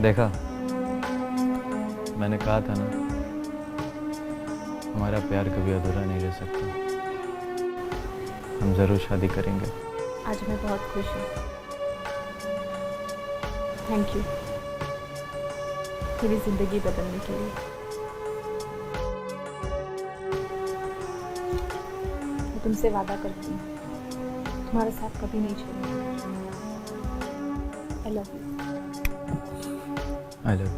देखा, मैंने कहा था ना, हमारा प्यार कभी अधूरा नहीं रह सकता। हम जरूर शादी करेंगे। आज मैं बहुत खुश हूँ। थैंक यू मेरी जिंदगी बदलने के लिए। मैं तुमसे वादा करती हूँ तुम्हारा साथ कभी नहीं छोड़ूंगी। I love you. I love you.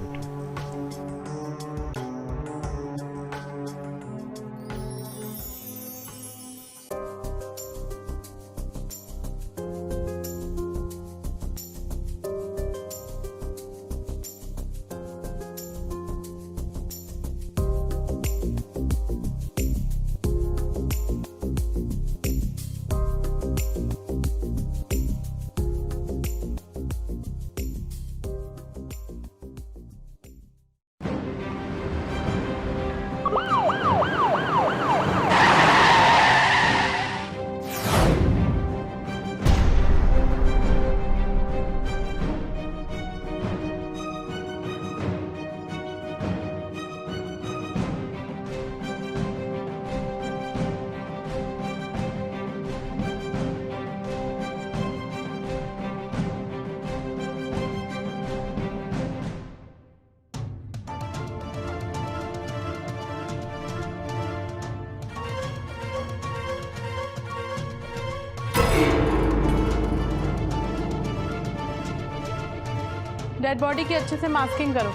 Dead body की अच्छे से मास्किंग करो।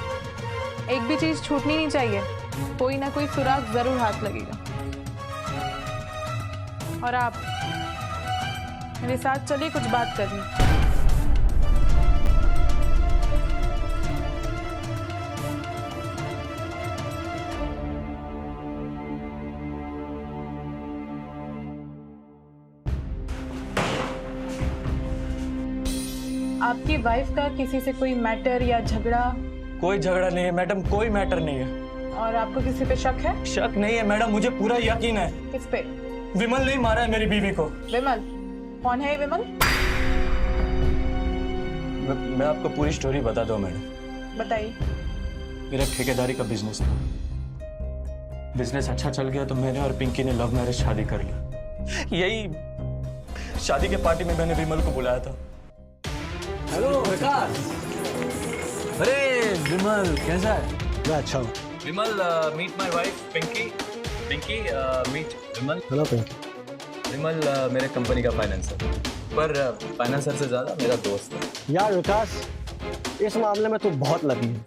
एक भी चीज छूटनी नहीं चाहिए, कोई ना कोई सुराग जरूर हाथ लगेगा। और आप मेरे साथ चलिए, कुछ बात करनी। आपकी वाइफ का किसी से कोई मैटर या झगड़ा? कोई झगड़ा नहीं है मैडम, कोई मैटर नहीं है। और आपको किसी पे शक है? शक नहीं है मैडम, मुझे पूरा यकीन है। किस पे? विमल नहीं मारा है मेरी बीवी को। विमल? कौन है ये विमल? मैं आपको पूरी स्टोरी बता दूं मैडम। बताइए। मेरा ठेकेदारी का बिजनेस था। बिजनेस अच्छा चल गया तो मैंने और पिंकी ने लव मैरिज शादी कर ली। यही शादी के पार्टी में मैंने विमल को बुलाया था। हेलो विकास। अरे विमल कैसा है? मैं अच्छा हूँ। Vimal, meet my wife Pinki. Pinki, meet Vimal. Hello Pinki. Vimal मेरे कंपनी का फाइनेंसर, पर फाइनेंसर से ज्यादा मेरा दोस्त है। यार विकास, इस मामले में तू बहुत लगी है।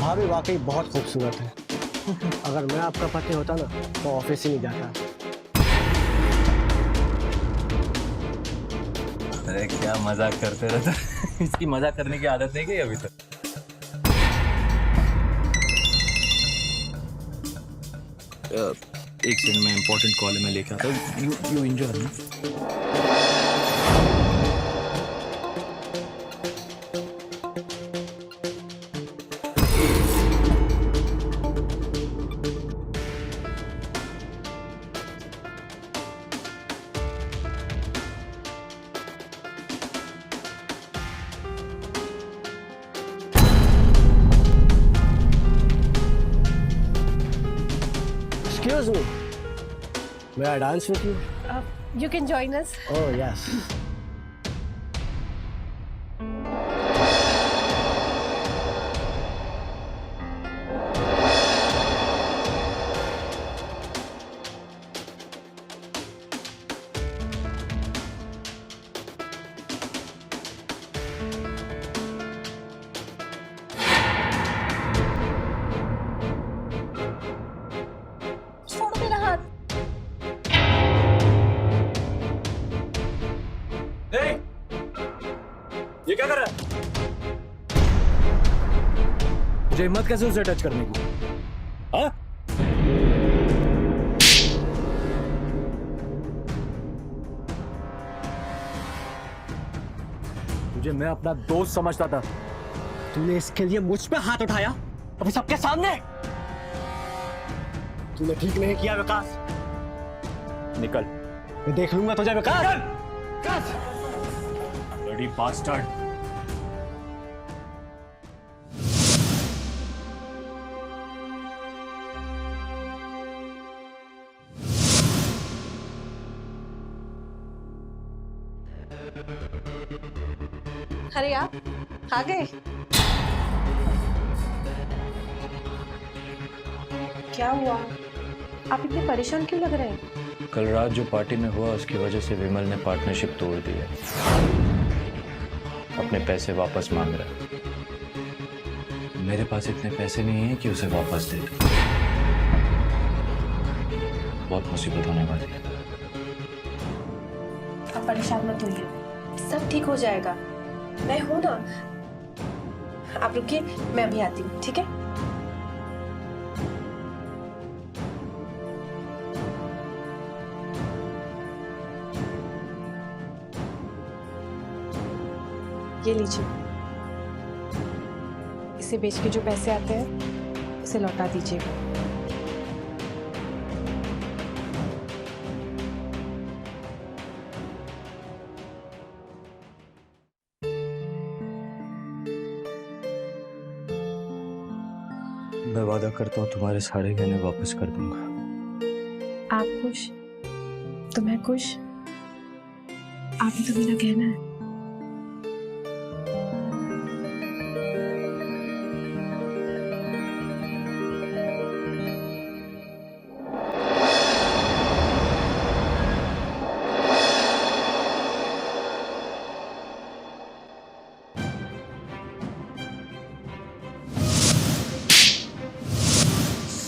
भाभी वाकई बहुत खूबसूरत है। अगर मैं आपका पति होता ना तो ऑफिस ही नहीं जाता। अरे क्या मजाक करते रहते। इसकी मजाक करने की आदत नहीं गई अभी तक। एक सेकंड में इम्पोर्टेंट कॉल है, मैं लेके आता हूँ। You enjoy. Excuse me. May I dance with you? You can join us. Oh yes. छोड़ो मेरा हाथ। ये क्या कर रहा है? मुझे हिम्मत कैसे उसे टच करने की? हाँ? तुझे मैं अपना दोस्त समझता था, तूने इसके लिए मुझ पे हाथ उठाया अभी सबके सामने। तूने ठीक नहीं किया विकास। निकल, मैं देख लूंगा तुझे विकास। Bloody bastard. अरे आप आ गए? क्या हुआ? आप इतने परेशान क्यों लग रहे हैं? कल रात जो पार्टी में हुआ उसकी वजह से विमल ने पार्टनरशिप तोड़ दी है। अपने पैसे वापस मांग रहा है। मेरे पास इतने पैसे नहीं हैं कि उसे वापस दे दूं। बहुत मुसीबत होने वाली है। आप परेशान मत होइए, सब ठीक हो जाएगा। मैं हूं ना। आप रुकिए, मैं अभी आती हूँ, ठीक है? ये लीजिए, इसे बेच के जो पैसे आते हैं उसे लौटा दीजिएगा। मैं वादा करता हूँ तुम्हारे सारे गहने वापस कर दूंगा। आप खुश तो मैं खुश। आप ही तो मेरा गहना है।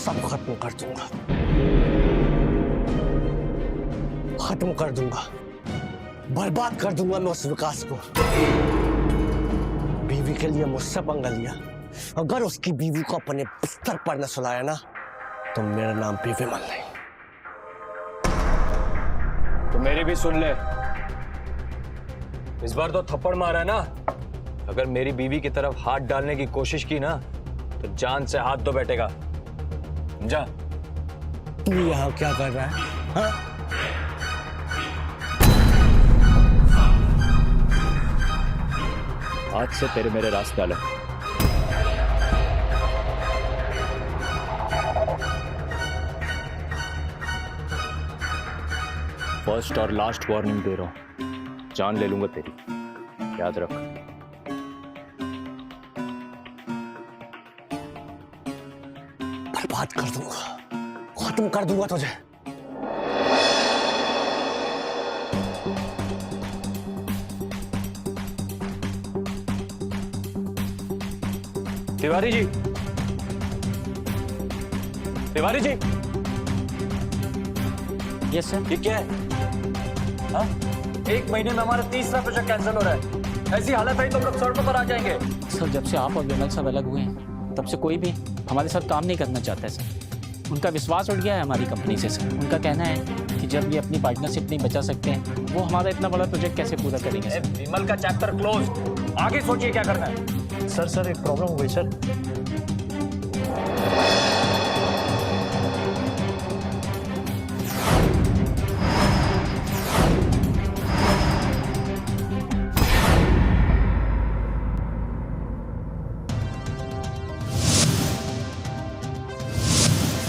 सब खत्म कर दूंगा, खत्म कर दूंगा, बर्बाद कर दूंगा मैं उस विकास को। बीवी के लिए मुझसे पंगा लिया, अगर उसकी बीवी को अपने बिस्तर पर न सुलाया ना तो मेरा नाम भी विमल नहीं। तो मेरी भी सुन ले, इस बार तो थप्पड़ मारा है ना। अगर मेरी बीवी की तरफ हाथ डालने की कोशिश की ना तो जान से हाथ धो बैठेगा, समझा? तू यहाँ क्या कर रहा है? हाँ? आज से तेरे मेरे रास्ते अलग। फर्स्ट और लास्ट वार्निंग दे रहा हूं, जान ले लूंगा तेरी, याद रख। बर्बाद कर दूंगा, खत्म कर दूंगा तुझे। Tiwari ji, Tiwari ji, yes sir. ये क्या है? हाँ? 1 महीने में हमारा 3रा प्रोजेक्ट कैंसिल हो रहा है। ऐसी हालत है तो हम लोग सड़कों पर आ जाएंगे। सर, जब से आप और विमल सब अलग हुए हैं तब से कोई भी हमारे साथ काम नहीं करना चाहता है सर। उनका विश्वास उठ गया है हमारी कंपनी से सर। उनका कहना है कि जब ये अपनी पार्टनरशिप नहीं बचा सकते हैं वो हमारा इतना बड़ा प्रोजेक्ट कैसे पूरा करेंगे सर। विमल का चैप्टर क्लोज, आगे सोचिए क्या करना है। सर एक प्रॉब्लम हो गई सर।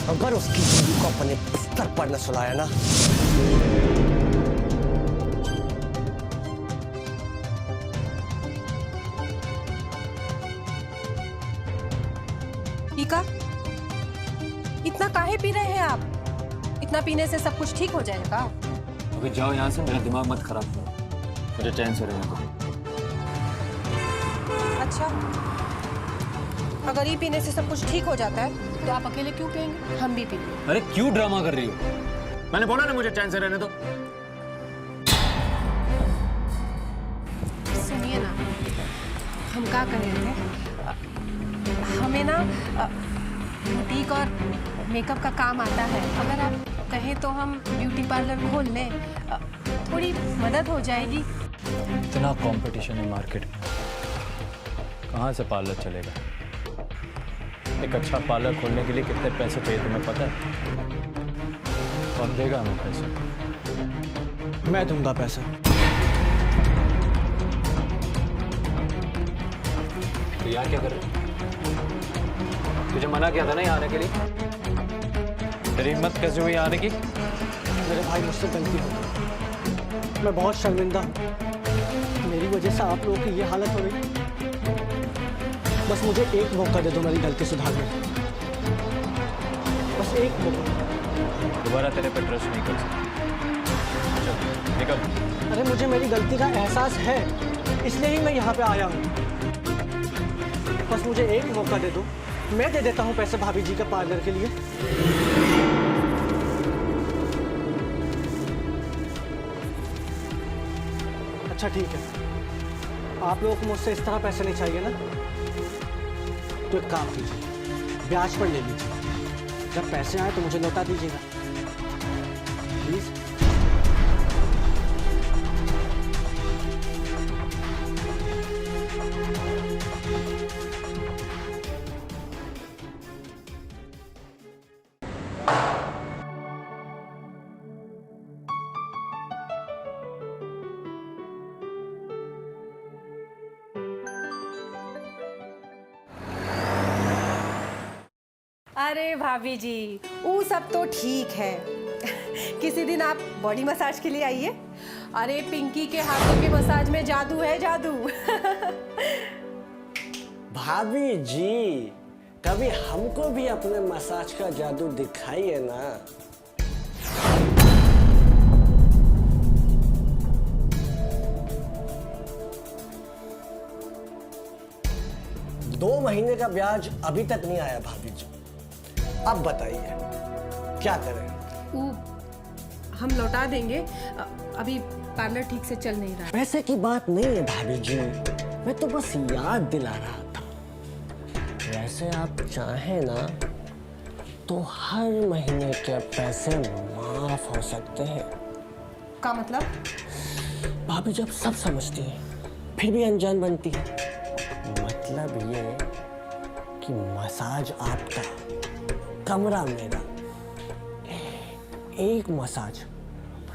अगर उसकी बीवी को अपने बिस्तर पर न सुलाया ना टीका, इतना काहे पी रहे हैं आप? इतना पीने से सब कुछ ठीक हो जाएगा? अभी जाओ यहाँ से, मेरा दिमाग मत खराब करो, मुझे चैन से रहने दो। अच्छा, अगर ये पीने से सब कुछ ठीक हो जाता है तो आप अकेले क्यों पिएंगे? हम भी पिएंगे। अरे क्यों ड्रामा कर रही हो? मैंने बोला ना मुझे चैन से रहने दो। सुनिए ना, हम क्या कर रहे थे, हमें ना बुटीक और मेकअप का काम आता है। अगर आप कहें तो हम ब्यूटी पार्लर खोल लें, थोड़ी मदद हो जाएगी। इतना कंपटीशन है मार्केट में, कहाँ से पार्लर चलेगा? एक अच्छा पार्लर खोलने के लिए कितने पैसे चाहिए तुम्हें पता है? कौन देगा हमें पैसे? मैं दूंगा पैसा। तो यहाँ क्या कर रहे हो? तुझे मना किया था ना यहाँ आने के लिए? तेरी हिम्मत कैसे हुई आने की? मेरे भाई, मुझसे गलती हो गई, मैं बहुत शर्मिंदा हूँ। मेरी वजह से आप लोगों की ये हालत हो रही। बस मुझे एक मौका दे दो मेरी गलती सुधारने का, बस एक मौका। दोबारा तेरे पे ट्रस्ट नहीं कर सकता। चल निकल। अरे मुझे मेरी गलती का एहसास है, इसलिए ही मैं यहाँ पे आया हूँ। बस मुझे एक मौका दे दो, मैं दे देता हूँ पैसे भाभी जी के पार्लर के लिए। अच्छा ठीक है, आप लोगों को मुझसे इस तरह पैसे नहीं चाहिए ना, तो एक काम कीजिए, ब्याज पर ले लीजिए। जब पैसे आए तो मुझे लौटा दीजिएगा प्लीज। अरे भाभी जी, वो सब तो ठीक है। किसी दिन आप बॉडी मसाज के लिए आइए। अरे पिंकी के हाथों के मसाज में जादू है, जादू। भाभी जी, कभी हमको भी अपने मसाज का जादू दिखाइए ना। दो महीने का ब्याज अभी तक नहीं आया भाभी जी, अब बताइए क्या करें? वो हम लौटा देंगे, अभी पार्लर ठीक से चल नहीं रहा। पैसे की बात नहीं है भाभी जी, मैं तो बस याद दिला रहा था। वैसे आप चाहें ना तो हर महीने के पैसे माफ हो सकते हैं। का मतलब? भाभी जब सब समझती है फिर भी अनजान बनती है। मतलब ये कि मसाज आपका, कमरा मेरा, एक मसाज,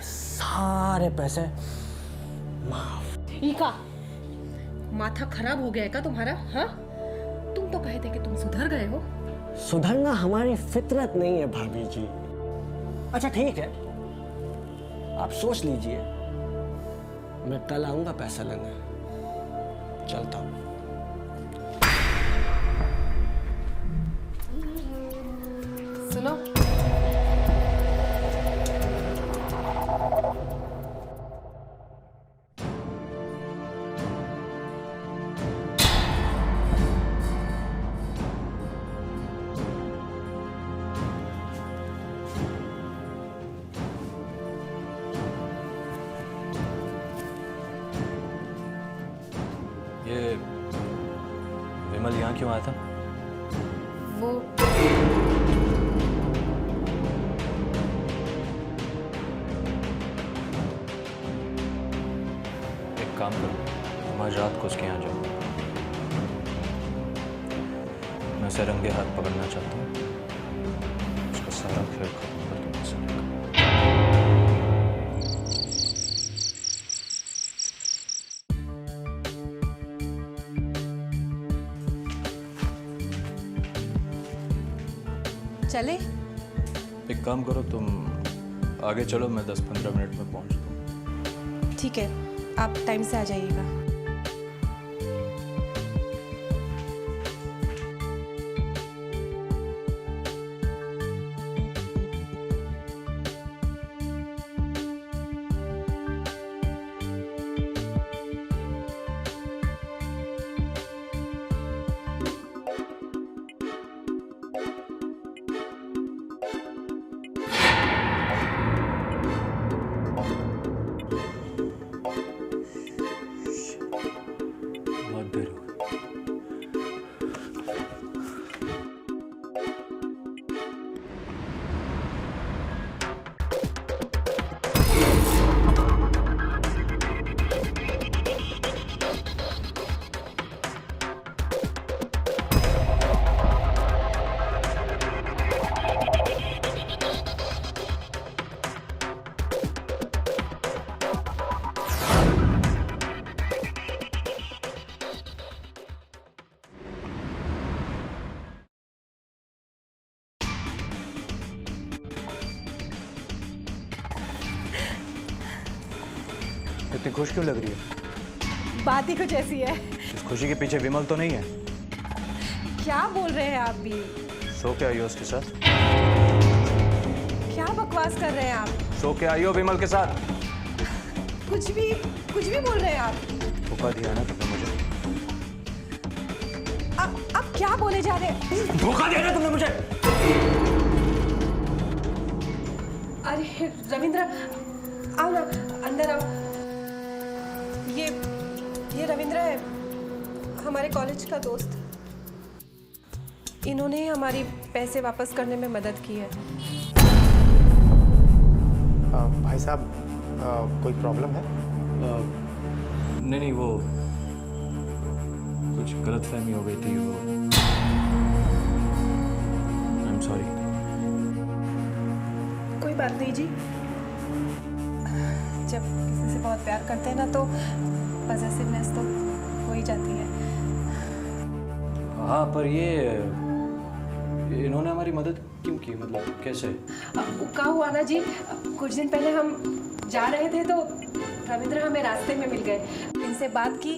सारे पैसे माफ। ईका, माथा खराब हो गया है का तुम्हारा? हाँ, तुम तो कहे थे कि तुम सुधर गए हो। सुधरना हमारी फितरत नहीं है भाभी जी। अच्छा ठीक है, आप सोच लीजिए, मैं कल आऊंगा पैसा लेने। चलता हूं। सुनो, ये विमल यहाँ क्यों आया था? वो एक काम करो, तुम आज रात को उसके यहाँ जाओ। मैं उसे रंगे हाथ पकड़ना चाहता हूँ, उसका सारा खेल खत्म कर दूंगा साले का। चले? एक काम करो, तुम आगे चलो, मैं 10-15 मिनट में पहुँच दूँ। ठीक है, आप टाइम से आ जाइएगा। बहुत देर हो गई। इतनी खुश क्यों लग रही है? बात ही कुछ ऐसी है। इस खुशी के पीछे विमल तो नहीं है? क्या बोल रहे हैं आप भी? सो के आई हो उसके साथ? क्या बकवास कर रहे हैं आप? सो के आई हो विमल के साथ? कुछ भी बोल रहे हैं आप। धोखा दिया ना तुमने मुझे। आप क्या बोले जा रहे हैं? धोखा दिया ना तुमने मुझे। अरे रविंद्र, आओ ना, अंदर आओ। ये रविंद्र है, हमारे कॉलेज का दोस्त। इन्होंने हमारी पैसे वापस करने में मदद की है। भाई साहब, कोई प्रॉब्लम है? नहीं, वो कुछ गलतफहमी हो गई थी। वो आई एम सॉरी। कोई बात नहीं जी। जब किसी से बहुत प्यार करते हैं ना तो पॉसेसिवनेस तो हो ही जाती है। हाँ, पर ये इन्होंने हमारी मदद क्यों की? मतलब कैसे? क्या हुआ ना जी, कुछ दिन पहले हम जा रहे थे तो रविंद्र हमें रास्ते में मिल गए। इनसे बात की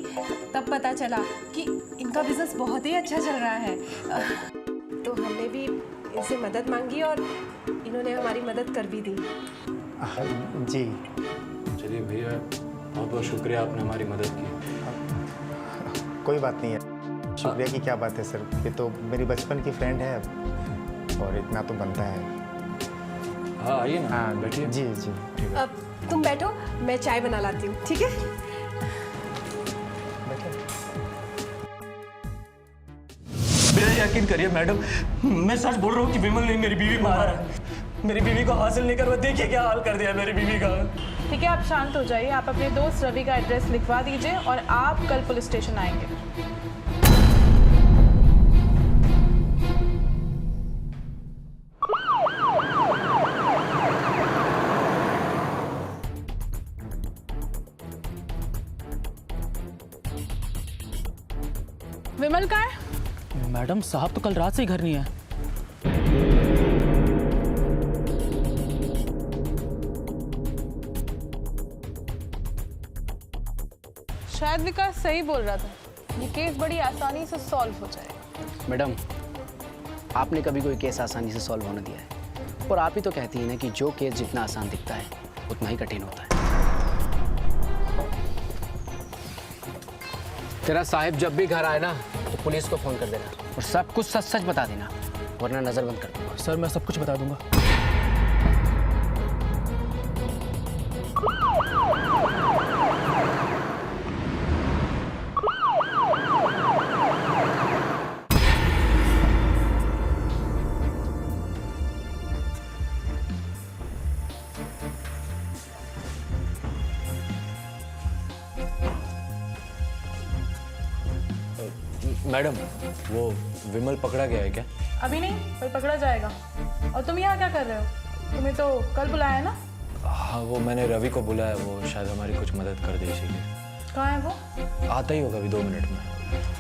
तब पता चला कि इनका बिजनेस बहुत ही अच्छा चल रहा है। तो हमने भी इनसे मदद मांगी और इन्होंने हमारी मदद कर भी दी। जी, चलिए भैया, बहुत बहुत शुक्रिया, आपने हमारी मदद की। कोई बात नहीं है। शुक्रिया की क्या बात है सर, ये तो मेरी बचपन की फ्रेंड है और इतना तो बनता है। हाँ, आइए ना। हाँ, बैठिए। जी जी, ठीक है। अब तुम बैठो, मैं चाय बना लाती हूँ, ठीक है? मेरा यकीन करिए मैडम, मैं सच बोल रहा हूँ कि विमल ने मेरी बीवी मारा है। मेरी बीवी को हासिल नहीं करवा, देखिए क्या हाल कर दिया मेरी बीवी का। ठीक है, आप शांत हो जाइए। आप अपने दोस्त रवि का एड्रेस लिखवा दीजिए और आप कल पुलिस स्टेशन आएंगे। विमल कहाँ है? मैडम साहब तो कल रात से ही घर नहीं है। शायद विकास सही बोल रहा था, ये केस बड़ी आसानी से सॉल्व हो जाएगा। मैडम, आपने कभी कोई केस आसानी से सॉल्व होने दिया है? और आप ही तो कहती हैं ना कि जो केस जितना आसान दिखता है उतना ही कठिन होता है। तेरा साहिब जब भी घर आए ना तो पुलिस को फोन कर देना और सब कुछ सच सच बता देना, वरना नजर बंद कर दूंगा। सर मैं सब कुछ बता दूंगा। मैडम, वो विमल पकड़ा गया है क्या? अभी नहीं, पर पकड़ा जाएगा। और तुम यहाँ क्या कर रहे हो? तुम्हें तो कल बुलाया है ना? हाँ, वो मैंने रवि को बुलाया, वो शायद हमारी कुछ मदद कर दे इसीलिए। कहाँ है वो? आता ही होगा अभी 2 मिनट में।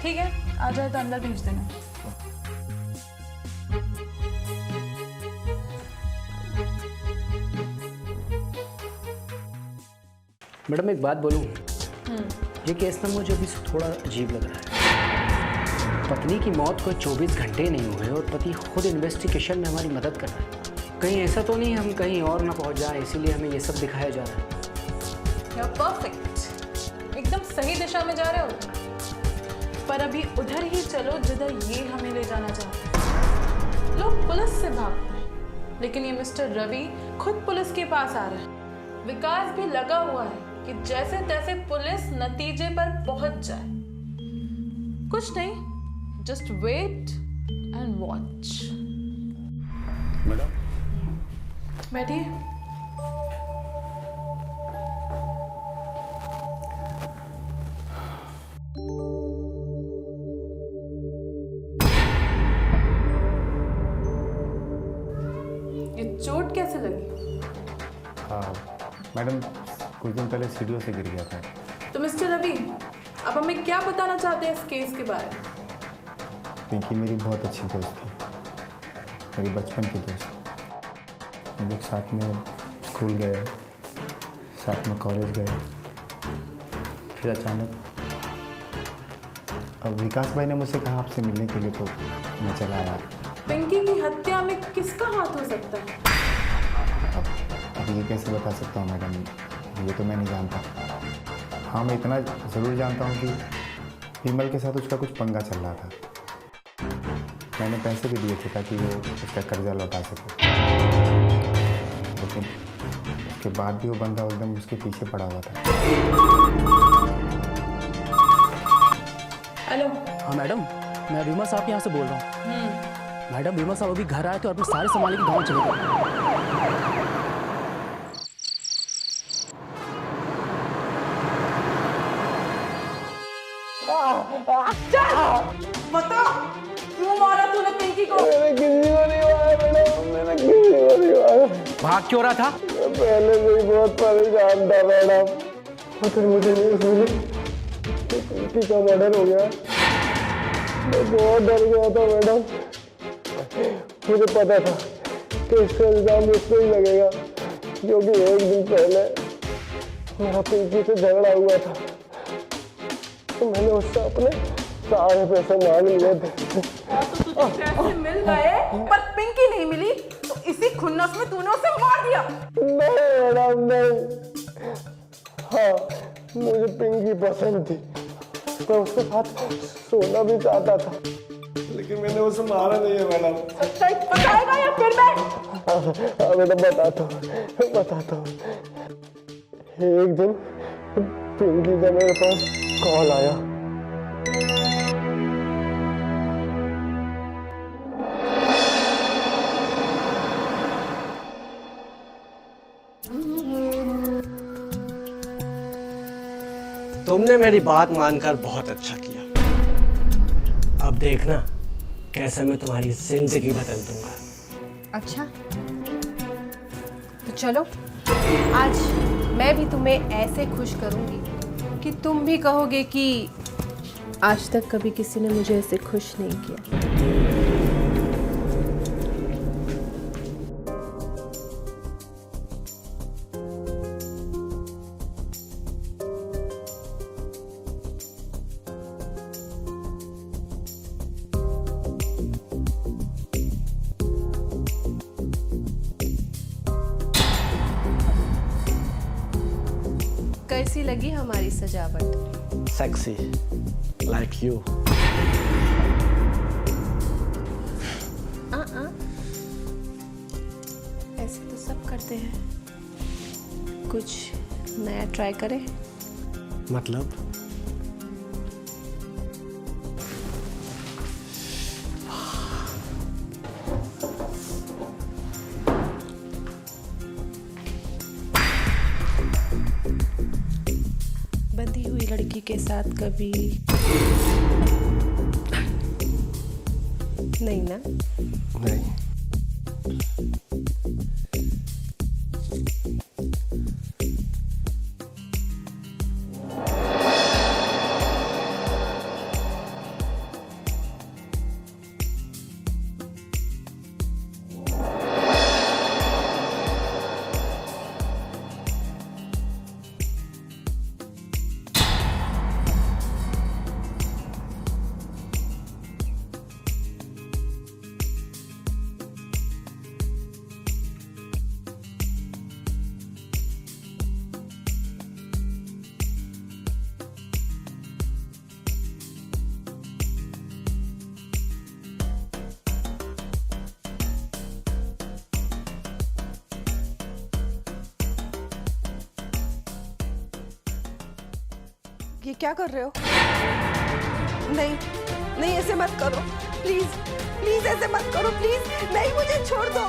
ठीक है, आ जाए तो अंदर भेज देना। मैडम एक बात बोलूं, ये केस ना मुझे अभी थोड़ा अजीब लग रहा है। पत्नी की मौत को 24 घंटे नहीं हुए और पति खुद इन्वेस्टिगेशन में हमारी मदद कर रहा है। कहीं ऐसा तो नहीं हम कहीं और ना पहुंच जाए, इसीलिए हमें ये सब दिखाया जा रहा है। You're perfect, एकदम सही दिशा में जा रहे हो। पर अभी उधर ही चलो जिधर ये हमें ले जाना चाहते हैं। लोग पुलिस से भागते हैं, लेकिन ये मिस्टर रवि खुद पुलिस के पास आ रहा है। विकास भी लगा हुआ है कि जैसे तैसे पुलिस नतीजे पर पहुंच जाए। कुछ नहीं, just wait and watch. Madam, बैठिए। ये चोट कैसे लगी? मैडम कुछ दिन पहले सीढ़ियों से गिर गया था। तो मिस्टर रवि, अब हमें क्या बताना चाहते हैं इस केस के बारे में? पिंकी मेरी बहुत अच्छी दोस्त थी, मेरी बचपन की दोस्त। हम लोग साथ में स्कूल गए, साथ में कॉलेज गए, फिर अचानक अब विकास भाई ने मुझसे कहा आपसे मिलने के लिए, तो मैं चला आया। पिंकी की हत्या में किसका हाथ हो सकता है? अब ये कैसे बता सकता हूँ मैडम, ये तो मैं नहीं जानता। हाँ, मैं इतना ज़रूर जानता हूँ कि विमल के साथ उसका कुछ पंगा चल रहा था। मैंने पैसे भी दिए थे ताकि वो उसका कर्जा लौटा सके, लेकिन उसके बाद भी वो बंदा एकदम उसके पीछे पड़ा हुआ था। हेलो। हाँ मैडम, मैं विमल साहब के यहाँ से बोल रहा हूँ। मैडम, विमल साहब अभी घर आए थे और अपने सारे सामान लेके गाँव चले गए। बता, क्यों मारा तूने पिंकी को? मैंने किसी को नहीं मारा मैडम, मैंने किसी को नहीं मारा। भाग क्यों रहा था? मैं पहले से ही बहुत परेशान था मैडम, और फिर मुझे न्यूज़ मिली कि पिंकी का मर्डर हो गया। मैं बहुत डर गया था मैडम। मुझे पता था कि इसका इल्जाम मुझ पर ही लगेगा, क्योंकि एक दिन पहले मेरा पिंकी से झगड़ा हुआ था, तो मैंने उससे अपने सारे पैसे मांग लिए थे। तो तुझे पैसे मिल गए पर पिंकी नहीं मिली, तो इसी खुन्नस में तूने उसे मार दिया। नहीं मैडम, नहीं। हाँ, मुझे पिंकी पसंद थी, मैं उसके साथ सोना भी चाहता था, लेकिन मैंने उसे मारा नहीं है मैडम। सच्चाई बताएगा या फिर मैं? हाँ मैडम, बताता हूँ। एक दिन पिंकी का मेरे पास कॉल आया। तुमने मेरी बात मानकर बहुत अच्छा किया। अब देखना कैसे मैं तुम्हारी जिंदगी बदल दूंगा। अच्छा, तो चलो आज मैं भी तुम्हें ऐसे खुश करूंगी कि तुम भी कहोगे कि आज तक कभी किसी ने मुझे ऐसे खुश नहीं किया। कैसी लगी हमारी सजावट? Sexy like you. ऐसे तो सब करते हैं, कुछ नया ट्राई करें। मतलब बंधी हुई लड़की के साथ कभी नहीं ना? नहीं। ये क्या कर रहे हो? नहीं नहीं, ऐसे मत करो प्लीज, प्लीज ऐसे मत करो प्लीज। नहीं, मुझे छोड़ दो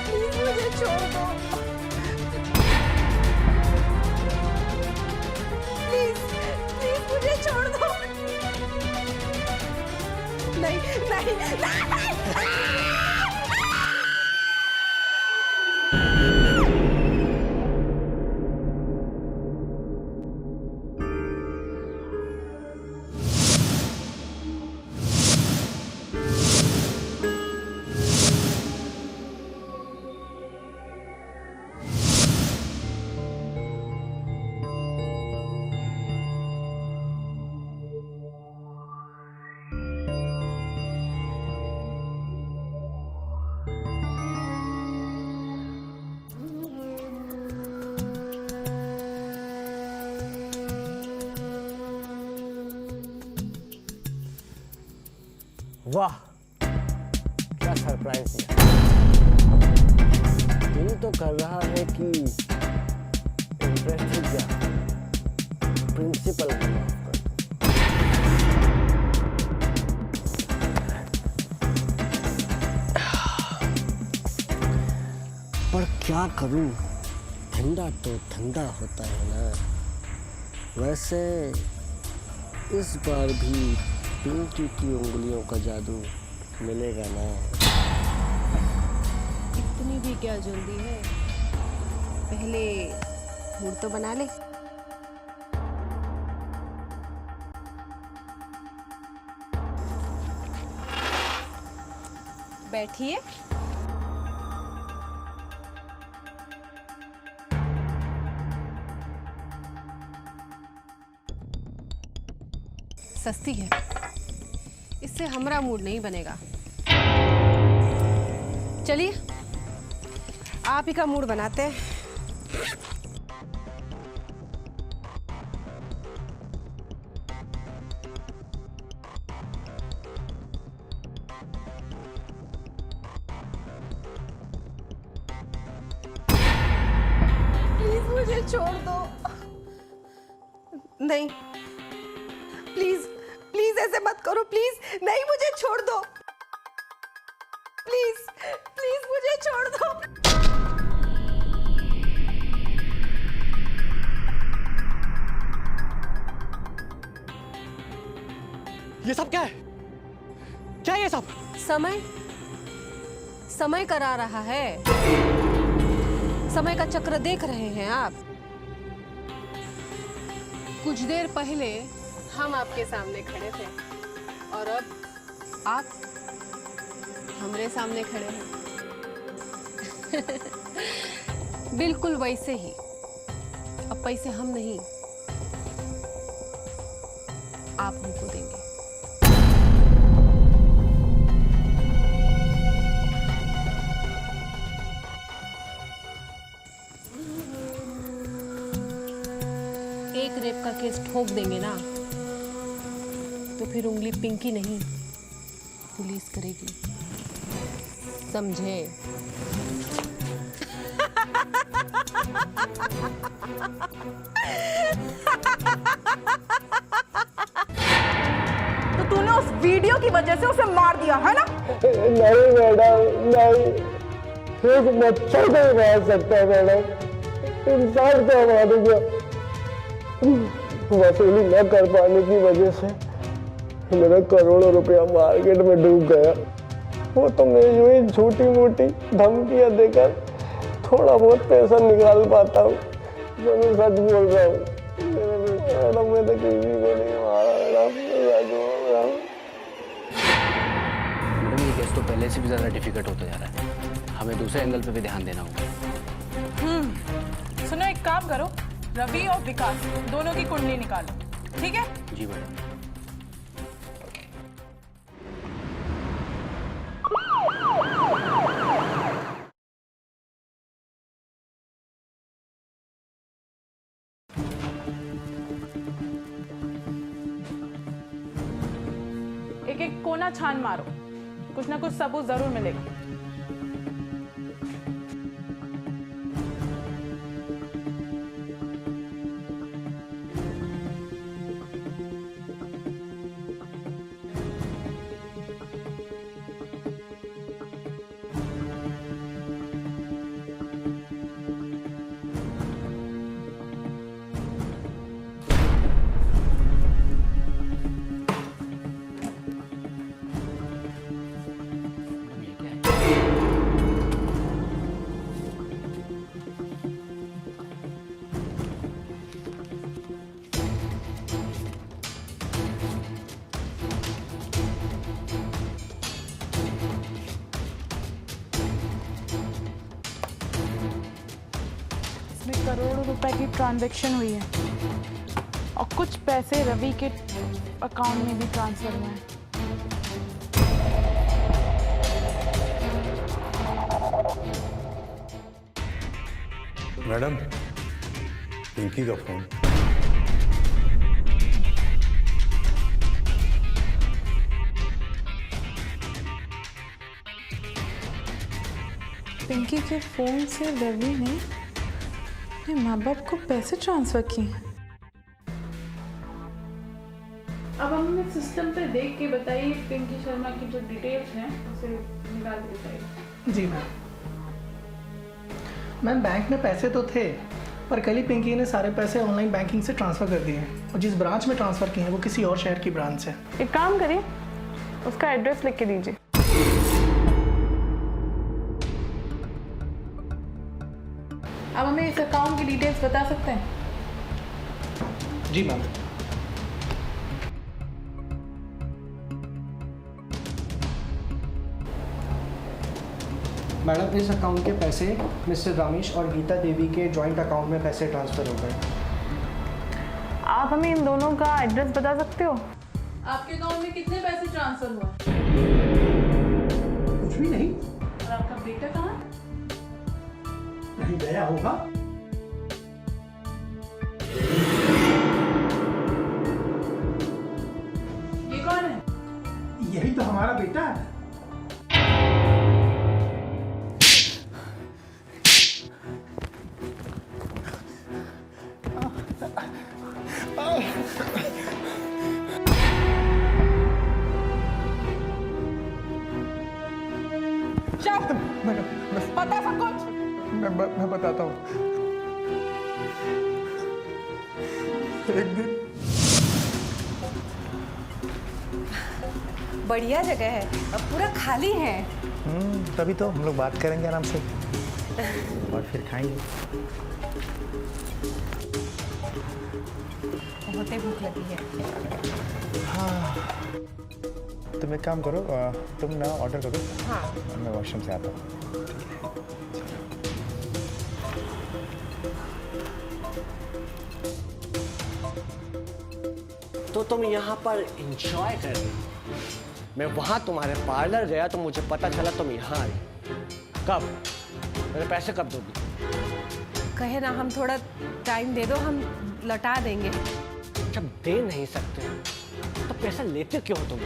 प्लीज, मुझे छोड़ दो प्लीज, प्लीज मुझे छोड़ दो। नहीं नहीं नहीं, नहीं। वाह, क्या सरप्राइज दिया। दिल तो कर रहा है कि इंटरेस्ट क्या प्रिंसिपल को माफ कर दूं। पर क्या करूं, ठंडा तो ठंडा होता है ना। वैसे इस बार भी पिंकी की उंगलियों का जादू मिलेगा ना। इतनी भी क्या जल्दी है, पहले मूड तो बना ले। बैठिए। सस्ती है, इससे हमारा मूड नहीं बनेगा। चलिए आप ही का मूड बनाते हैं। प्लीज मुझे छोड़ दो। नहीं प्लीज प्लीज ऐसे मत करो, प्लीज नहीं, मुझे छोड़ दो प्लीज, प्लीज मुझे छोड़ दो। ये सब क्या है? क्या है ये सब? समय समय करा रहा है। समय का चक्र देख रहे हैं आप। कुछ देर पहले हम आपके सामने खड़े थे और अब आप हमारे सामने खड़े हैं। बिल्कुल वैसे ही। अब पैसे हम नहीं, आप हमको देंगे। एक रेप का केस ठोक देंगे ना, तो फिर उंगली पिंकी नहीं पुलिस करेगी, समझे? तो तूने उस वीडियो की वजह से उसे मार दिया है ना? नहीं मैडम, नहीं, एक मच्छर नहीं मार सकता मैडम, इंसान को मार दिया। वसूली न कर पाने की वजह से मेरा करोड़ों रुपया मार्केट में डूब गया। वो तो मैं यूं ही छोटी मोटी धमकियां देकर थोड़ा बहुत पैसा निकाल पाता हूँ। तो मैं सच बोल रहा हूँ मैडम, मैं तो किसी को नहीं मारा मैडम, सच बोल रहा हूँ। मैडम ये केस तो पहले से भी ज़्यादा डिफिकल्ट होता जा रहा है, हमें दूसरे एंगल पे भी ध्यान देना होगा। सुनो, एक काम करो, रवि और विकास दोनों की कुंडली निकालो, ठीक है? जी मैडम। एक एक कोना छान मारो, कुछ ना कुछ सबूत जरूर मिलेगा। करोड़ों रुपए की ट्रांजैक्शन हुई है और कुछ पैसे रवि के अकाउंट में भी ट्रांसफर हुए हैं। मैडम, पिंकी का फोन। पिंकी के फ़ोन से रवि ने अपने माँ बाप को पैसे ट्रांसफ़र किए। अब हमें सिस्टम पे देख के बताइए पिंकी शर्मा की जो डिटेल्स हैं उसे निकाल के बताइए। जी मैम। मैम बैंक में पैसे तो थे, पर कल ही पिंकी ने सारे पैसे ऑनलाइन बैंकिंग से ट्रांसफ़र कर दिए हैं और जिस ब्रांच में ट्रांसफ़र किए हैं वो किसी और शहर की ब्रांच है। एक काम करिए, उसका एड्रेस लिख के दीजिए। अब हमें इस अकाउंट की डिटेल्स बता सकते हैं? जी मैम। मैडम इस अकाउंट के पैसे मिस्टर रमेश और गीता देवी के जॉइंट अकाउंट में पैसे ट्रांसफ़र हो गए। आप हमें इन दोनों का एड्रेस बता सकते हो? आपके अकाउंट में कितने पैसे ट्रांसफर हुआ? कुछ भी नहीं। और आपका बेटा कहाँ? नहीं गया होगा। ये कौन है? यही तो हमारा बेटा है। पता सब कुछ? मैं बताता हूँ। एक दिन बढ़िया जगह है, अब पूरा खाली है। तभी तो हम लोग बात करेंगे आराम से और फिर खाएंगे। बहुत ही भूख लगी है। हाँ, तुम एक काम करो, तुम ना ऑर्डर करो। हाँ। मैं वॉशरूम से आता हूँ। तो तुम यहाँ पर एंजॉय कर रही हो। मैं वहाँ तुम्हारे पार्लर गया तो मुझे पता चला तुम यहाँ आई। कब? मेरे पैसे कब दोगी? कहे ना हम थोड़ा टाइम दे दो, हम लौटा देंगे। जब दे नहीं सकते तो पैसा लेते क्यों हो तुम?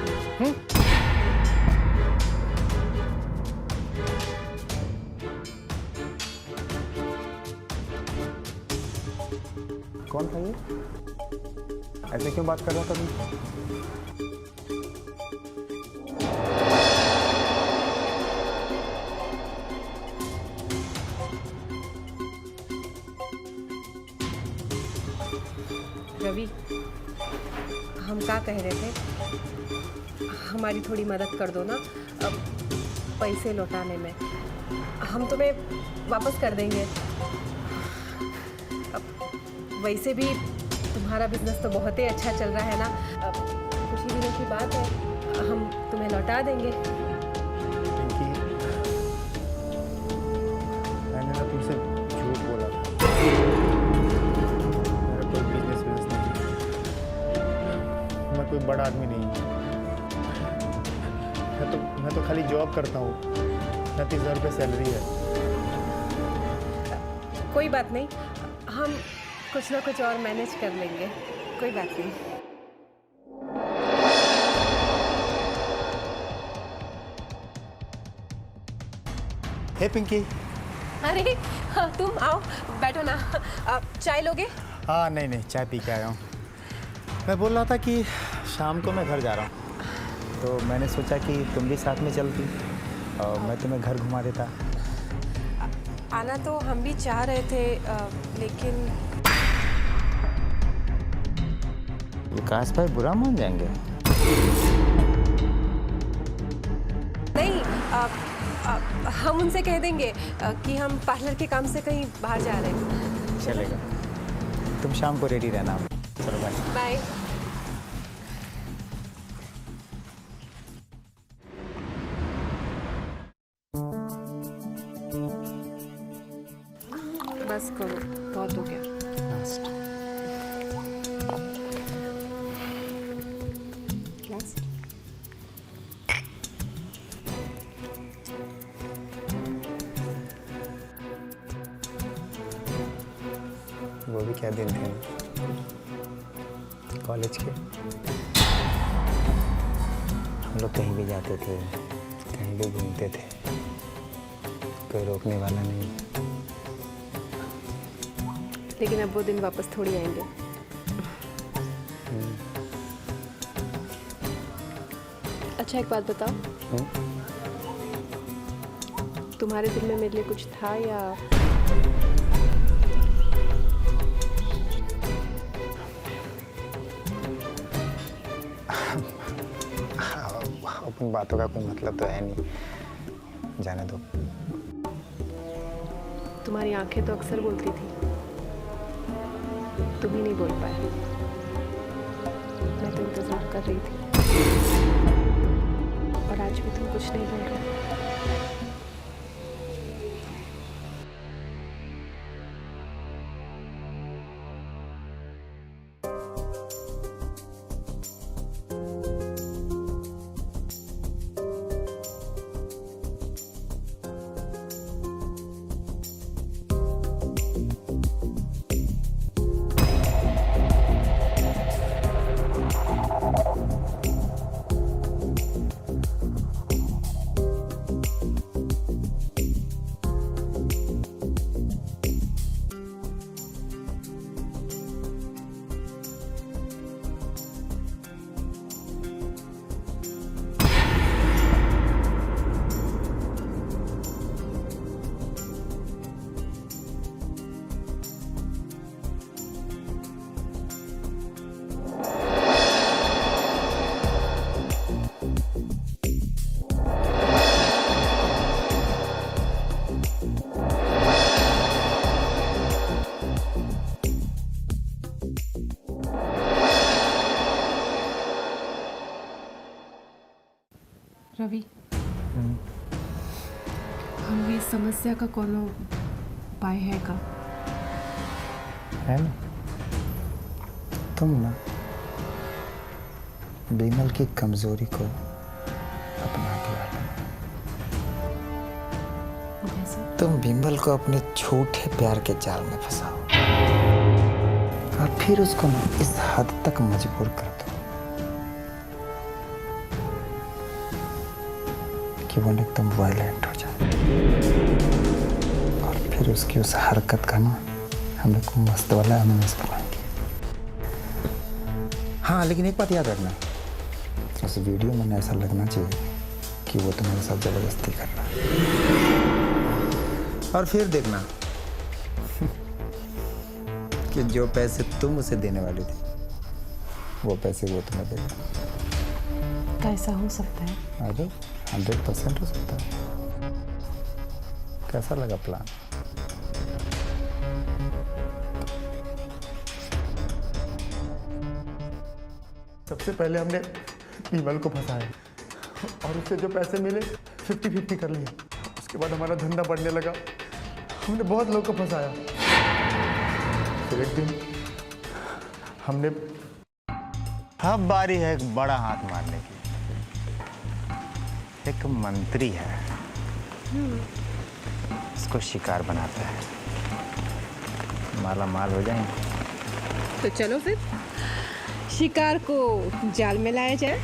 कौन था ये? ऐसे क्यों बात कर रहा था तुम? रवि, हम क्या कह रहे थे, हमारी थोड़ी मदद कर दो ना अब पैसे लौटाने में। हम तुम्हें वापस कर देंगे। अब वैसे भी तुम्हारा बिजनेस तो बहुत ही अच्छा चल रहा है ना। अब कुछ ही दिनों की बात है, हम तुम्हें लौटा देंगे। मैंने ना तुमसे झूठ बोला था। मेरा कोई बिजनेस नहीं, मैं कोई बड़ा आदमी नहीं। मैं तो खाली जॉब करता हूँ। 30,000 रुपये सैलरी है। कोई बात नहीं, हम कुछ ना कुछ और मैनेज कर लेंगे। कोई बात नहीं। हे पिंकी। अरे हाँ, तुम आओ, बैठो ना। चाय लोगे? हाँ नहीं, चाय पी के आया हूँ। मैं बोल रहा था कि शाम को मैं घर जा रहा हूँ, तो मैंने सोचा कि तुम भी साथ में चलती और मैं तुम्हें घर घुमा देता। आना तो हम भी चाह रहे थे, लेकिन विकास भाई बुरा मान जाएंगे। नहीं, हम उनसे कह देंगे कि हम पार्लर के काम से कहीं बाहर जा रहे हैं। चलेगा, तुम शाम को रेडी रहना। चलो बाय। बाय। बस करो, बहुत हो गया। वो भी क्या दिन थे कॉलेज के। हम लोग कहीं भी जाते थे, कहीं भी घूमते थे, कोई रोकने वाला नहीं। लेकिन अब वो दिन वापस थोड़ी आएंगे। अच्छा एक बात बताओ, तुम्हारे दिल में मेरे लिए कुछ था या अपन बातों का कोई मतलब तो है नहीं, जाने दो। तुम्हारी आंखें तो अक्सर बोलती थी, तुम ही नहीं बोल पाए। मैं तो इंतजार कर रही थी और आज भी तुम कुछ नहीं बोल रहे। रवि, हमारी समस्या का कोनो उपाय है का? है ना, तुम ना विमल की कमजोरी को अपना के रखना। तुम विमल को अपने झूठे प्यार के जाल में फंसाओ और फिर उसको ना इस हद तक मजबूर कर दो कि वो एकदम वायलेंट हो जाए और फिर उसकी उस हरकत का ना हमें को मस्त वाला एमएमएस बनाएंगे। हाँ, लेकिन एक बात याद रखना, उस वीडियो में ऐसा लगना चाहिए कि वो तुम्हारे साथ जबरदस्ती कर रहा है। और फिर देखना कि जो पैसे तुम उसे देने वाली थी वो पैसे वो तुम्हें देगा। कैसा हो सकता है? अरे 100% हो सकता है। कैसा लगा प्लान? सबसे पहले हमने विमल को फंसाया और उससे जो पैसे मिले 50-50 कर लिए। उसके बाद हमारा धंधा बढ़ने लगा, हमने बहुत लोग को फंसाया। फिर एक दिन हमने अब बारी है एक बड़ा हाथ मारने की। एक मंत्री है, इसको शिकार बनाता है, माला माल हो जाएंगे। तो चलो फिर शिकार को जाल में लाया जाए।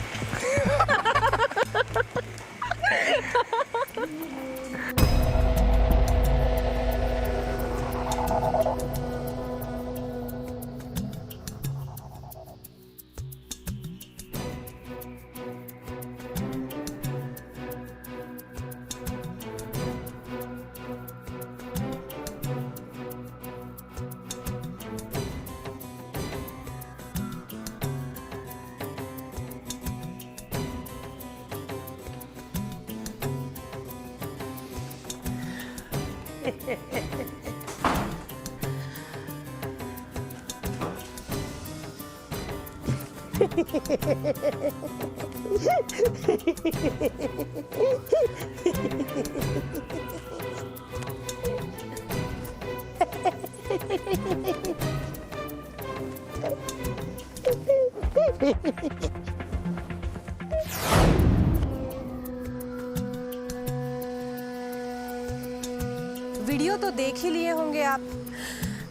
वीडियो तो देख ही लिए होंगे आप।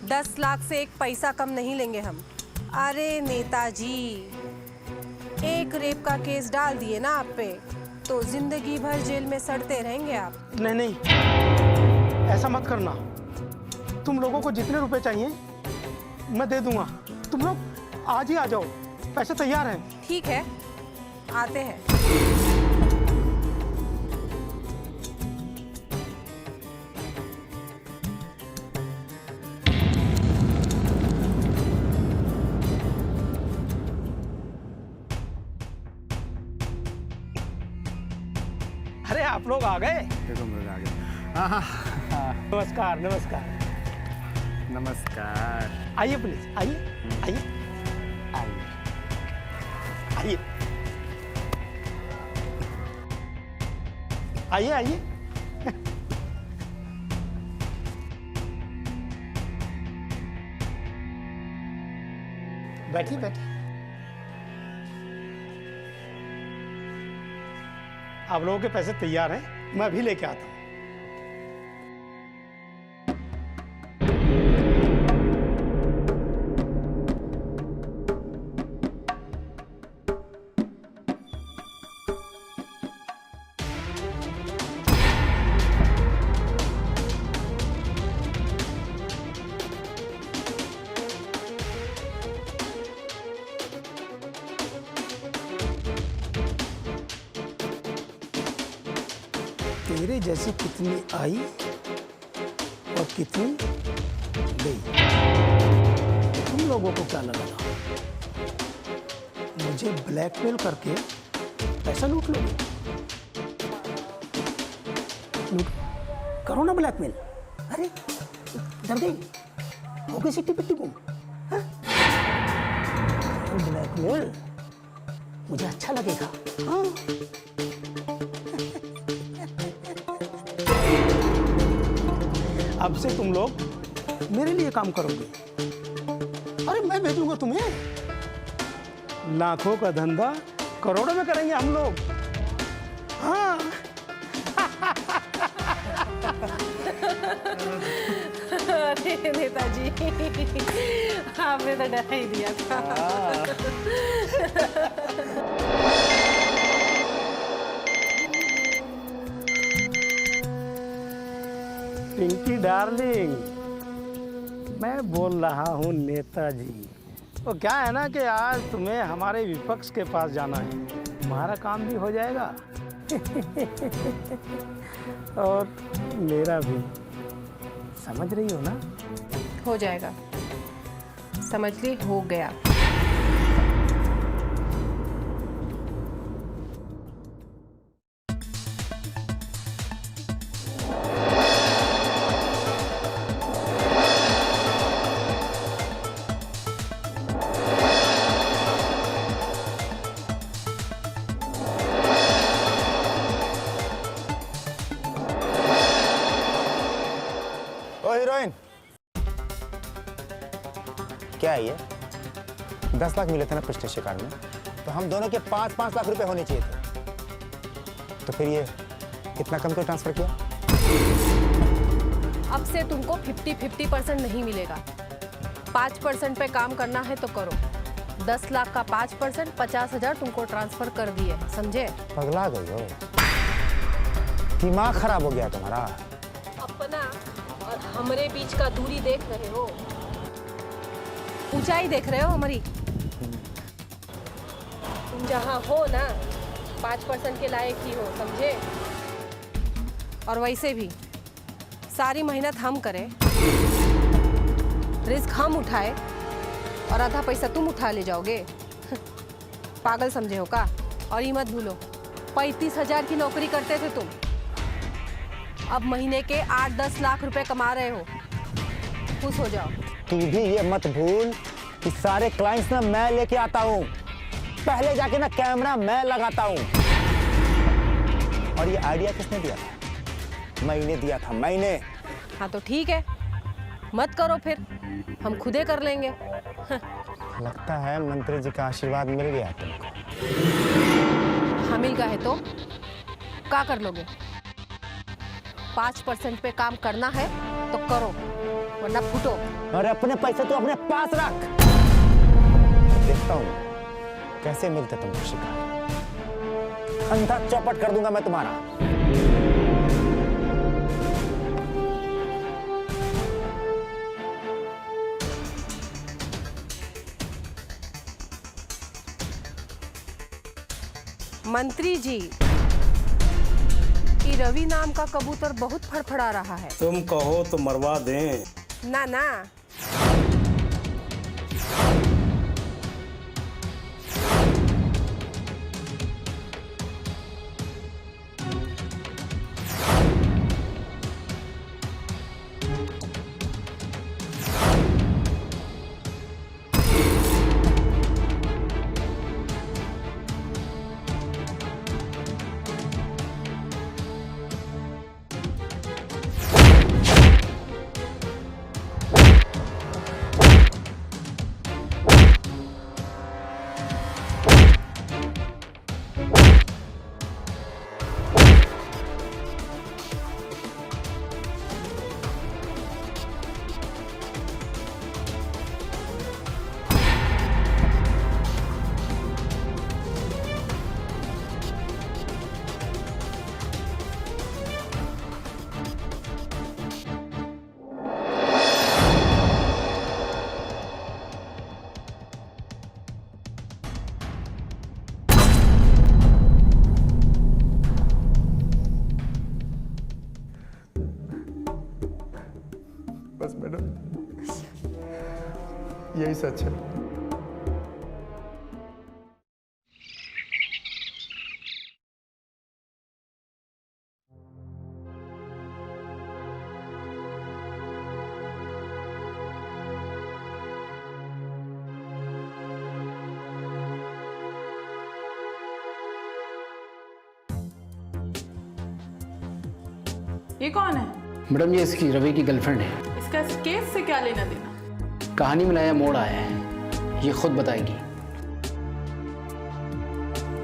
10 लाख से एक पैसा कम नहीं लेंगे हम। अरे नेताजी, एक रेप का केस डाल दिए ना आप पे तो जिंदगी भर जेल में सड़ते रहेंगे आप। नहीं, ऐसा मत करना। तुम लोगों को जितने रुपए चाहिए मैं दे दूंगा। तुम लोग आज ही आ जाओ, पैसे तैयार हैं। ठीक है, आते हैं। अरे आप लोग आ गए? देखो मेरे आ गए। हाँ। नमस्कार नमस्कार। नमस्कार। आइए प्लीज, आइए आइए आइए आइए आइए आइए। बैठिए बैठिए। आप लोगों के पैसे तैयार हैं, मैं अभी लेके आता हूं। तेरे जैसी कितनी आई और कितनी गई। तुम लोगों को क्या लगा था मुझे ब्लैकमेल करके पैसा लूट लोगे? लूट करो ना ब्लैकमेल। अरे डर गई हो गई सिट्टी पिट्टी को। ब्लैकमेल मुझे अच्छा लगेगा। हाँ अब से तुम लोग मेरे लिए काम करोगे। अरे मैं भेजूंगा तुम्हें। लाखों का धंधा करोड़ों में करेंगे हम लोग। हाँ अरे नेताजी, आपने तो डरा ही दिया था। पिंकी डार्लिंग, मैं बोल रहा हूँ नेताजी। तो क्या है ना कि आज तुम्हें हमारे विपक्ष के पास जाना है, तुम्हारा काम भी हो जाएगा और मेरा भी। समझ रही हो ना? हो जाएगा, समझ ली, हो गया। हीरोइन क्या है ये? 10 लाख मिले थे ना पिछले शिकार में, तो हम दोनों के 5-5 लाख रुपए होने चाहिए थे। तो फिर ये इतना कम क्यों ट्रांसफर किया? अब से तुमको 50-50% नहीं मिलेगा। 5% पे काम करना है तो करो। 10 लाख का 5%, 50,000 तुमको ट्रांसफर कर दिए, समझे? पगला गई हो, दिमाग खराब हो गया तुम्हारा। अपना और हमारे बीच का दूरी देख रहे हो, ऊंचाई देख रहे हो हमारी। तुम जहाँ हो ना 5% के लायक ही हो, समझे? और वैसे भी सारी मेहनत हम करें, रिस्क हम उठाए और आधा पैसा तुम उठा ले जाओगे। पागल समझे हो का? और ये मत भूलो 35,000 की नौकरी करते थे तुम, अब महीने के 8-10 लाख रुपए कमा रहे हो। खुश हो जाओ। तू भी ये मत भूल कि सारे क्लाइंट्स ना मैं लेके आता हूँ, पहले जाके ना कैमरा मैं लगाता हूँ। और ये आइडिया किसने दिया था? मैंने दिया था, मैंने। हाँ तो ठीक है, मत करो फिर, हम खुदे कर लेंगे। लगता है मंत्री जी का आशीर्वाद मिल गया तुमको। हाँ मिल गया है तो क्या कर लोगे? 5% पे काम करना है तो करो, वरना फूटो। और अपने पैसे तो अपने पास रख। देखता हूँ कैसे मिलते तुमको शिकार। अंधा चौपट कर दूंगा मैं तुम्हारा। मंत्री जी, ये रवि नाम का कबूतर बहुत फड़फड़ा रहा है। तुम कहो तो मरवा दें। ना ना, बस मैडम यही सच है। ये कौन है? मैडम ये इसकी रवि की गर्लफ्रेंड है। इसका इस केस से क्या लेना देना? कहानी में नया मोड़ आया है, ये खुद बताएगी।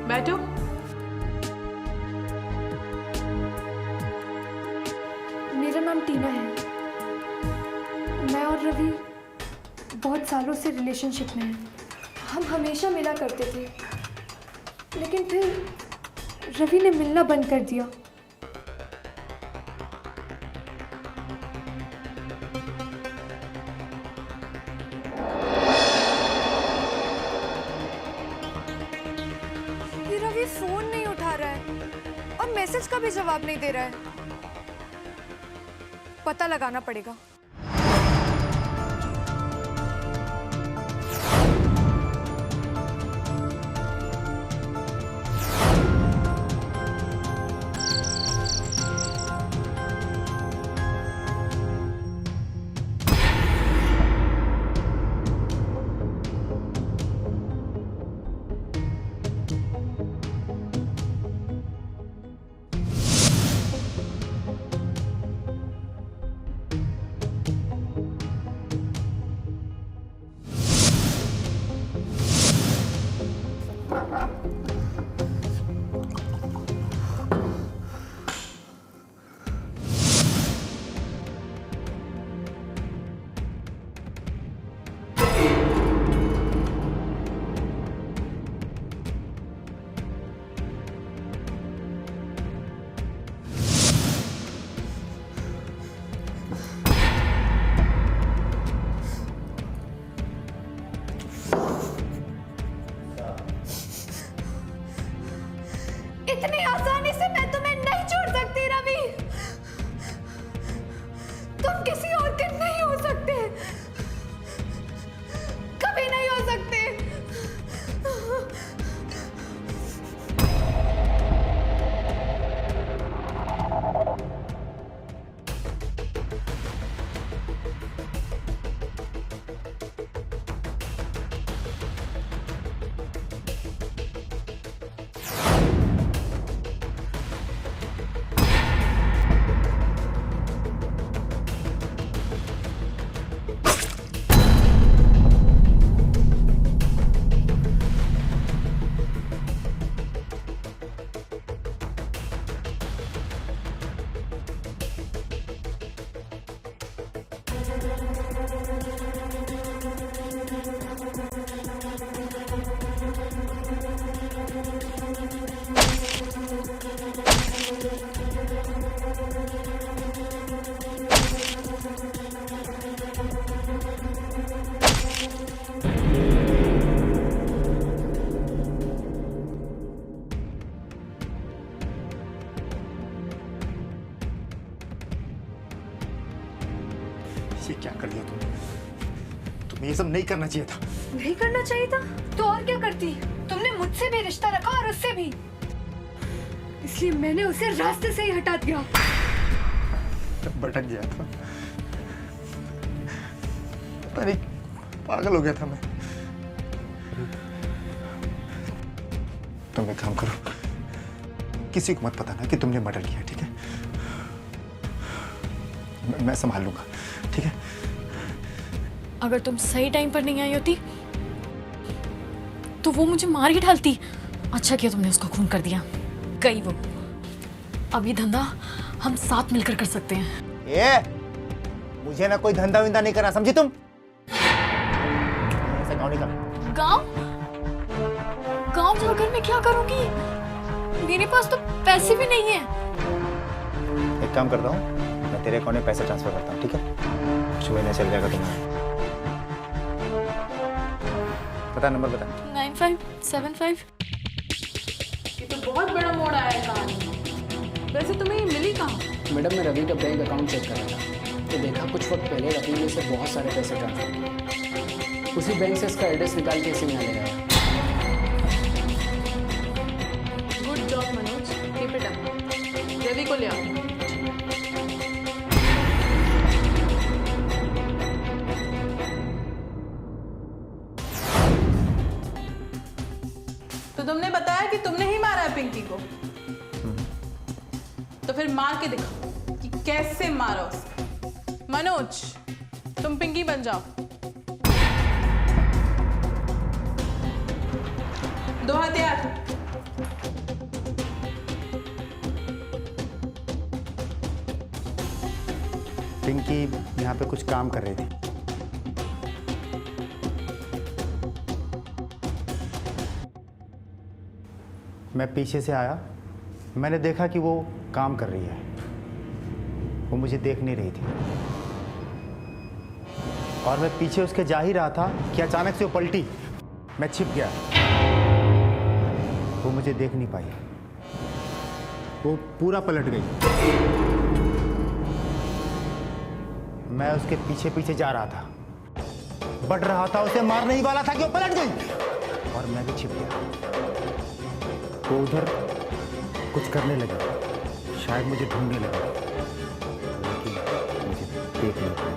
बैठो। मेरा नाम टीना है। मैं और रवि बहुत सालों से रिलेशनशिप में हैं। हम हमेशा मिला करते थे, लेकिन फिर रवि ने मिलना बंद कर दिया। रवि फोन नहीं उठा रहा है और मैसेज का भी जवाब नहीं दे रहा है। पता लगाना पड़ेगा। इतनी आसानी से मैं तुम्हें नहीं छोड़ सकती रवि। तुम किसी और के नहीं हो सकते, कभी नहीं हो सकते। ये क्या कर दिया तुमने? तुम्हें ये सब नहीं करना चाहिए था। नहीं करना चाहिए था तो और क्या करती? तुमने मुझसे भी रिश्ता रखा और उससे भी, इसलिए मैंने उसे रास्ते से ही हटा दिया। भटक गया था, पता नहीं पागल हो गया था मैं। तुम एक काम करो, किसी को मत पता ना कि तुमने मर्डर किया, ठीक है? मैं संभाल लूंगा, ठीक है? अगर तुम सही टाइम पर नहीं आई होती तो वो मुझे मार ही डालती। अच्छा किया तुमने उसको खून कर दिया। गई वो। अब ये धंधा हम साथ मिलकर कर सकते हैं। मुझे ना कोई धंधा विंधा नहीं करना, समझी तुम? ऐसा गाँव निकल। गाँव जाकर मैं क्या करूंगी? मेरे पास तो पैसे भी नहीं है। एक काम करता हूँ, मैं तेरे अकाउंट में पैसे ट्रांसफर करता हूँ, ठीक है? सुबह में चल जाएगा तुम्हारा। बता नंबर बता। 9575। ये तो बहुत बड़ा मोड़ आया है कहानी में। वैसे तुम्हें ये मिली कहाँ? मैडम मैं रवि का बैंक अकाउंट चेक कर रहा था तो देखा कुछ वक्त पहले रवि ने से बहुत सारे पैसे ट्रांसफर किए। उसी बैंक से इसका एड्रेस निकाल के इसे यहाँ ले आया। Good job Manoj, keep it up. Ravi को ले आओ। तो तुमने बताया कि तुमने ही मारा है पिंकी को, तो फिर मार के दिखाओ कि कैसे मारा उसको। मनोज, तुम पिंकी बन जाओ। 2 हथियार। पिंकी यहाँ पे कुछ काम कर रही थी। मैं पीछे से आया, मैंने देखा कि वो काम कर रही है। वो मुझे देख नहीं रही थी और मैं पीछे उसके जा ही रहा था कि अचानक से वो पलटी। मैं छिप गया, वो मुझे देख नहीं पाई। वो पूरा पलट गई। मैं उसके पीछे पीछे जा रहा था, बढ़ रहा था, उसे मारने ही वाला था कि वो पलट गई और मैं भी छिप गया। वो उधर कुछ करने लगा, शायद मुझे ढूंढने लगा, लेकिन मुझे देख नहीं पाया।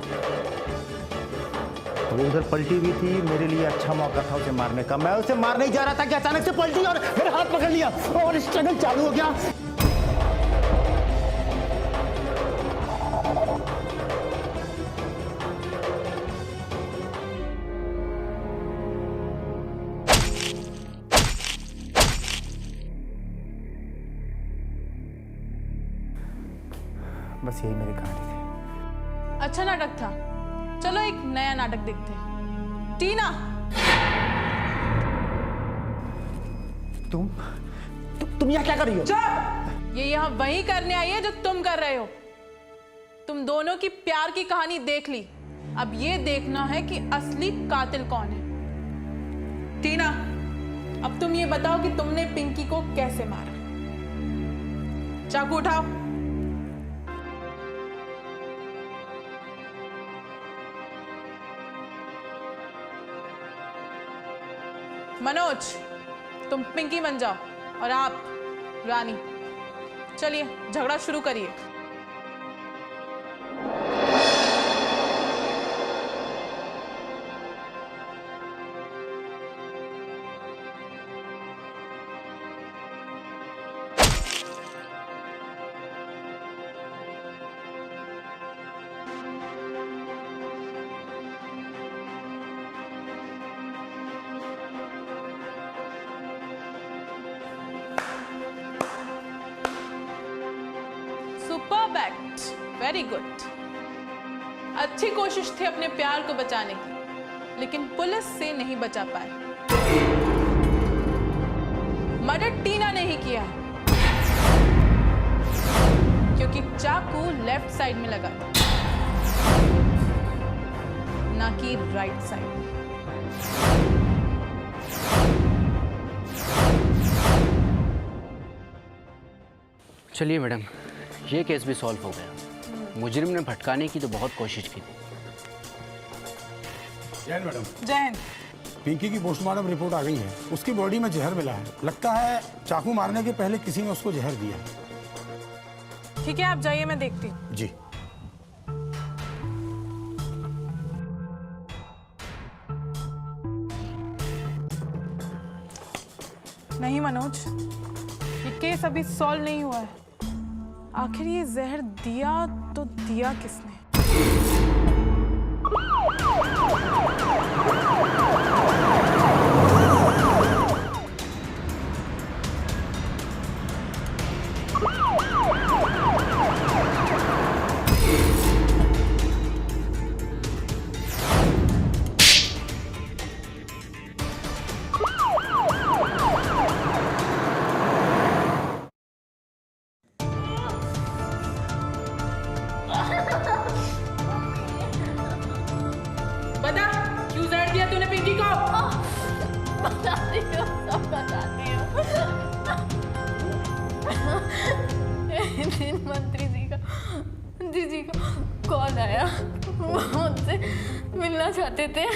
वो उधर पलटी हुई थी, मेरे लिए अच्छा मौका था उसे मारने का। मैं उसे मारने ही जा रहा था कि अचानक से पलटी और मेरे हाथ पकड़ लिया और स्ट्रगल चालू हो गया। बस यही मेरी कहानी थी। अच्छा नाटक था। चलो एक नया नाटक देखते हैं। टीना, तुम यहाँ क्या कर रही हो? चुप! ये यहाँ वही करने आई है जो तुम कर रहे हो। तुम दोनों की प्यार की कहानी देख ली, अब ये देखना है कि असली कातिल कौन है। टीना, अब तुम ये बताओ कि तुमने पिंकी को कैसे मारा। चाकू उठाओ। मनोज, तुम पिंकी बन जाओ और आप रानी। चलिए झगड़ा शुरू करिए। Superb act, very good. अच्छी कोशिश थी अपने प्यार को बचाने की, लेकिन पुलिस से नहीं बचा पाए। मर्डर टीना ने ही किया है, क्योंकि चाकू लेफ्ट साइड में लगा था, ना कि राइट साइड में। चलिए मैडम, ये केस भी सॉल्व हो गया। मुजरिम ने भटकाने की तो बहुत कोशिश की थी, जैन मैडम। जैन। पिंकी की पोस्टमार्टम रिपोर्ट आ गई है। उसकी बॉडी में जहर मिला है। लगता है चाकू मारने के पहले किसी ने उसको जहर दिया। ठीक है, आप जाइए, मैं देखती हूँ। जी। नहीं मनोज, ये केस अभी सॉल्व नहीं हुआ है। आखिर ये जहर दिया तो दिया किसने? बता, क्यों जहर दिया तूने पिंकी को? बताती हूँ, सब बताती हूँ। एक दिन मंत्री जी का कॉल आया, वो मुझसे मिलना चाहते थे।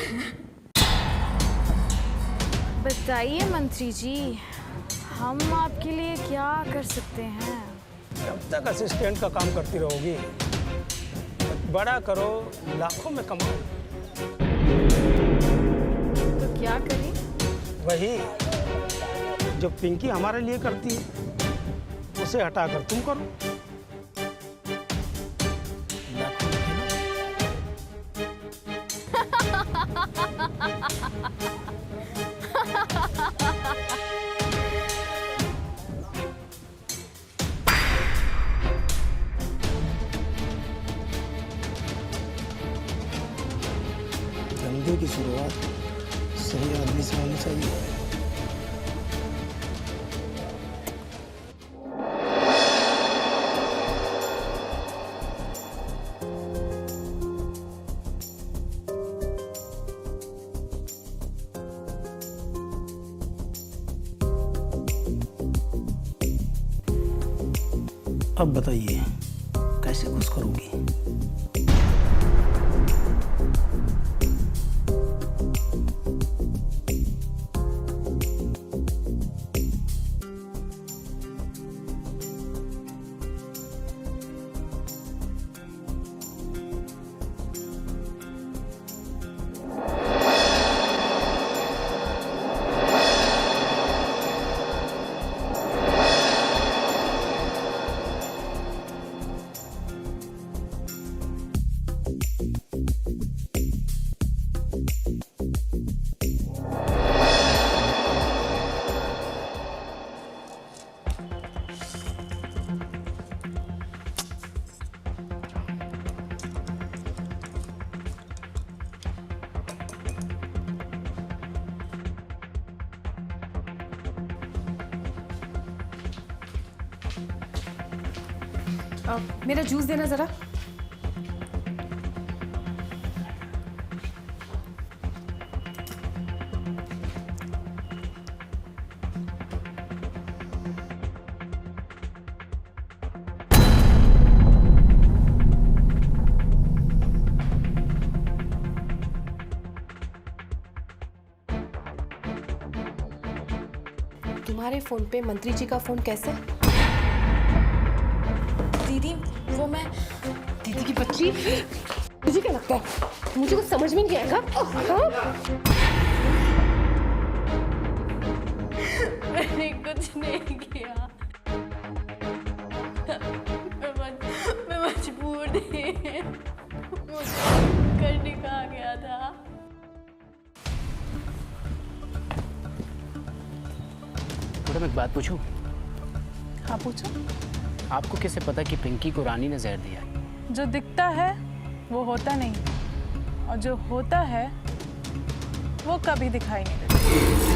बताइए मंत्री जी, हम आपके लिए क्या कर सकते हैं? कब तक असिस्टेंट का काम करती रहोगी? बड़ा करो, लाखों में कमाओ। तो क्या करें? वही जो पिंकी हमारे लिए करती है, उसे हटाकर तुम करो। धंधे की शुरुआत सही आदमी से होनी चाहिए। अब बताइए कैसे खुश करोगी? मेरा जूस देना जरा। तुम्हारे फोन पे मंत्री जी का फोन कैसे? दीदी, वो मैं दीदी की बच्ची, मुझे क्या लगता है मुझे कुछ समझ में नहीं आएगा? मैंने कुछ नहीं किया, मैं मजबूर थी, मुझे करने कहा गया था। मैडम एक बात पूछूं? हाँ पूछो। आपको कैसे पता कि पिंकी को रानी ने जहर दिया? जो दिखता है वो होता नहीं, और जो होता है वो कभी दिखाई नहीं देता।